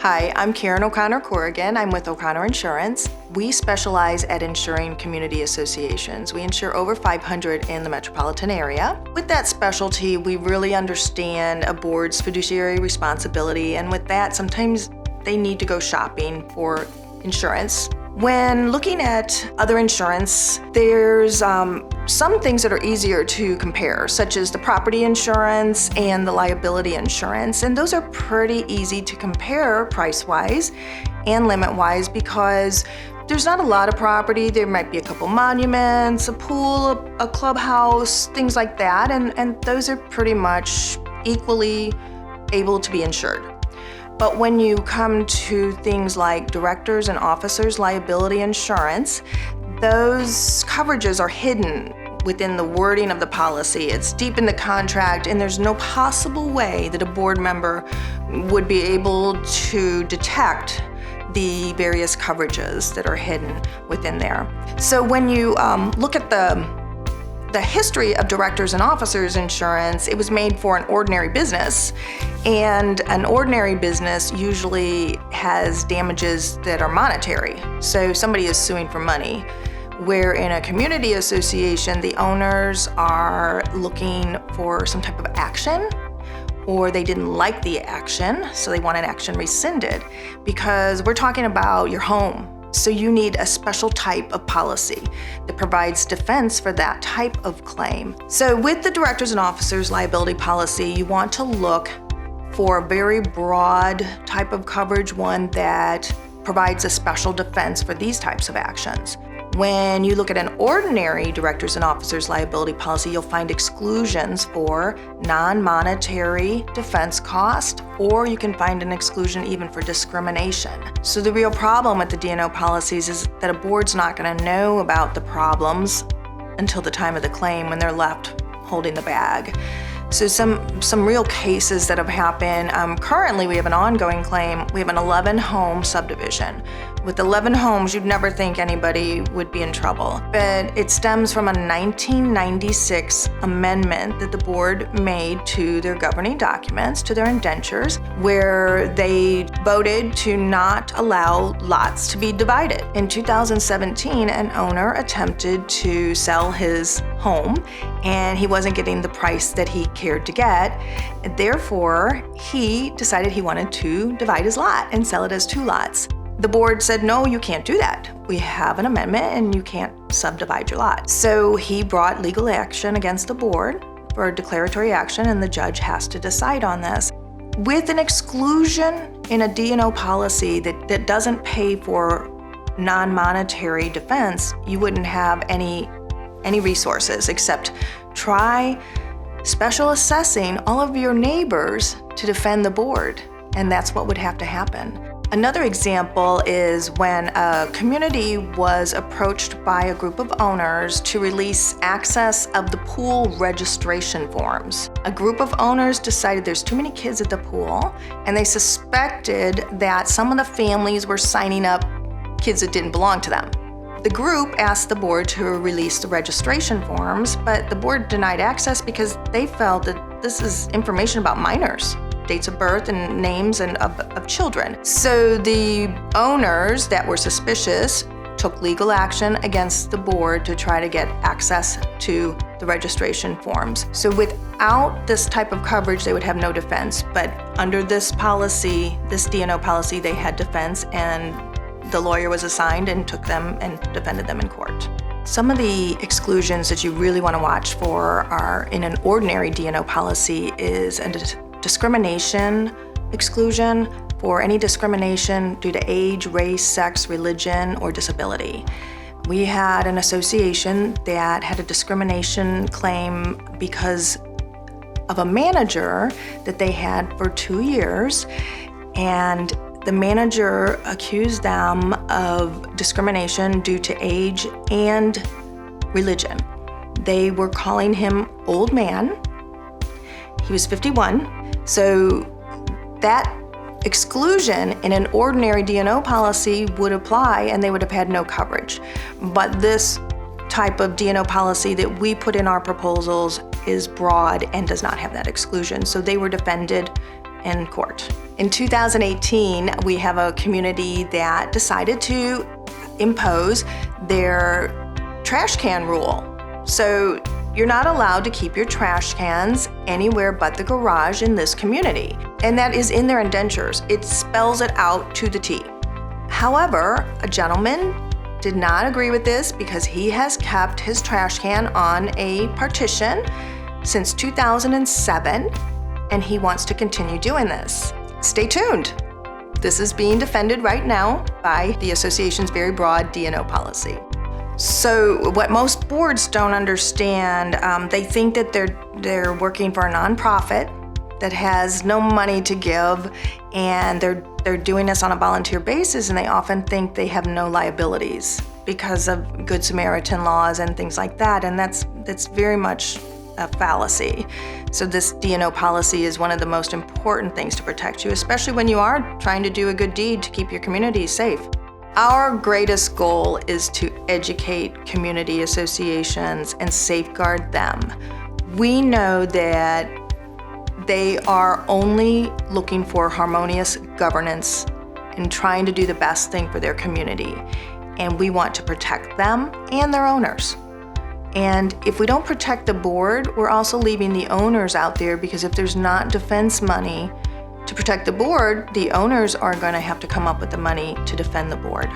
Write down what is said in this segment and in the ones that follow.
Hi, I'm Karen O'Connor Corrigan. I'm with O'Connor Insurance. We specialize at insuring community associations. We insure over 500 in the metropolitan area. With that specialty, we really understand a board's fiduciary responsibility, and with that, sometimes they need to go shopping for insurance. When looking at other insurance, there's some things that are easier to compare, such as the property insurance and the liability insurance. And those are pretty easy to compare price-wise and limit-wise because there's not a lot of property. There might be a couple monuments, a pool, a clubhouse, things like that. And those are pretty much equally able to be insured. But when you come to things like directors and officers liability insurance, those coverages are hidden within the wording of the policy. It's deep in the contract, and there's no possible way that a board member would be able to detect the various coverages that are hidden within there. So when you look at the history of directors and officers insurance, it was made for an ordinary business, and an ordinary business usually has damages that are monetary. So somebody is suing for money. Where in a community association, the owners are looking for some type of action, or they didn't like the action, so they want an action rescinded, because we're talking about your home. So you need a special type of policy that provides defense for that type of claim. So with the directors and officers liability policy, you want to look for a very broad type of coverage, one that provides a special defense for these types of actions. When you look at an ordinary directors and officers liability policy, you'll find exclusions for non-monetary defense cost, or you can find an exclusion even for discrimination. So the real problem with the D&O policies is that a board's not going to know about the problems until the time of the claim when they're left holding the bag. So some real cases that have happened. Currently, we have an ongoing claim. We have an 11-home subdivision. With 11 homes, you'd never think anybody would be in trouble. But it stems from a 1996 amendment that the board made to their governing documents, to their indentures, where they voted to not allow lots to be divided. In 2017, an owner attempted to sell his home, and he wasn't getting the price that he cared to get. Therefore, he decided he wanted to divide his lot and sell it as 2 lots. The board said, no, you can't do that. We have an amendment and you can't subdivide your lot. So he brought legal action against the board for declaratory action, and the judge has to decide on this. With an exclusion in a D&O policy that doesn't pay for non-monetary defense, you wouldn't have any resources except try special assessing all of your neighbors to defend the board, and that's what would have to happen. Another example is when a community was approached by a group of owners to release access of the pool registration forms. A group of owners decided there's too many kids at the pool, and they suspected that some of the families were signing up kids that didn't belong to them. The group asked the board to release the registration forms, but the board denied access because they felt that this is information about minors, dates of birth and names of children. So the owners that were suspicious took legal action against the board to try to get access to the registration forms. So without this type of coverage, they would have no defense. But under this policy, this D&O policy, they had defense, and the lawyer was assigned and took them and defended them in court. Some of the exclusions that you really want to watch for are in an ordinary D&O policy is a discrimination exclusion for any discrimination due to age, race, sex, religion, or disability. We had an association that had a discrimination claim because of a manager that they had for 2 years, and the manager accused them of discrimination due to age and religion. They were calling him old man. He was 51. So that exclusion in an ordinary D&O policy would apply, and they would have had no coverage. But this type of D&O policy that we put in our proposals is broad and does not have that exclusion. So they were defended in court. In 2018, we have a community that decided to impose their trash can rule. So you're not allowed to keep your trash cans anywhere but the garage in this community. And that is in their indentures. It spells it out to the T. However, a gentleman did not agree with this because he has kept his trash can on a partition since 2007, and he wants to continue doing this. Stay tuned. This is being defended right now by the association's very broad D&O policy. So what most boards don't understand, they think that they're working for a nonprofit that has no money to give, and they're doing this on a volunteer basis, and they often think they have no liabilities because of Good Samaritan laws and things like that, and that's very much a fallacy. So this D&O policy is one of the most important things to protect you, especially when you are trying to do a good deed to keep your community safe. Our greatest goal is to educate community associations and safeguard them. We know that they are only looking for harmonious governance and trying to do the best thing for their community. And we want to protect them and their owners. And if we don't protect the board, we're also leaving the owners out there, because if there's not defense money to protect the board, the owners are going to have to come up with the money to defend the board.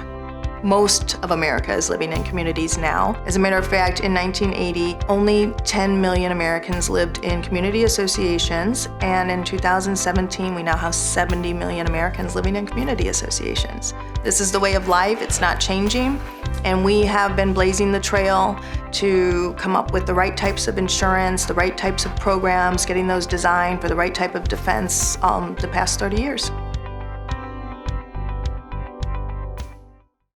Most of America is living in communities now. As a matter of fact, in 1980, only 10 million Americans lived in community associations, and in 2017, we now have 70 million Americans living in community associations. This is the way of life. It's not changing, and we have been blazing the trail to come up with the right types of insurance, the right types of programs, getting those designed for the right type of defense the past 30 years.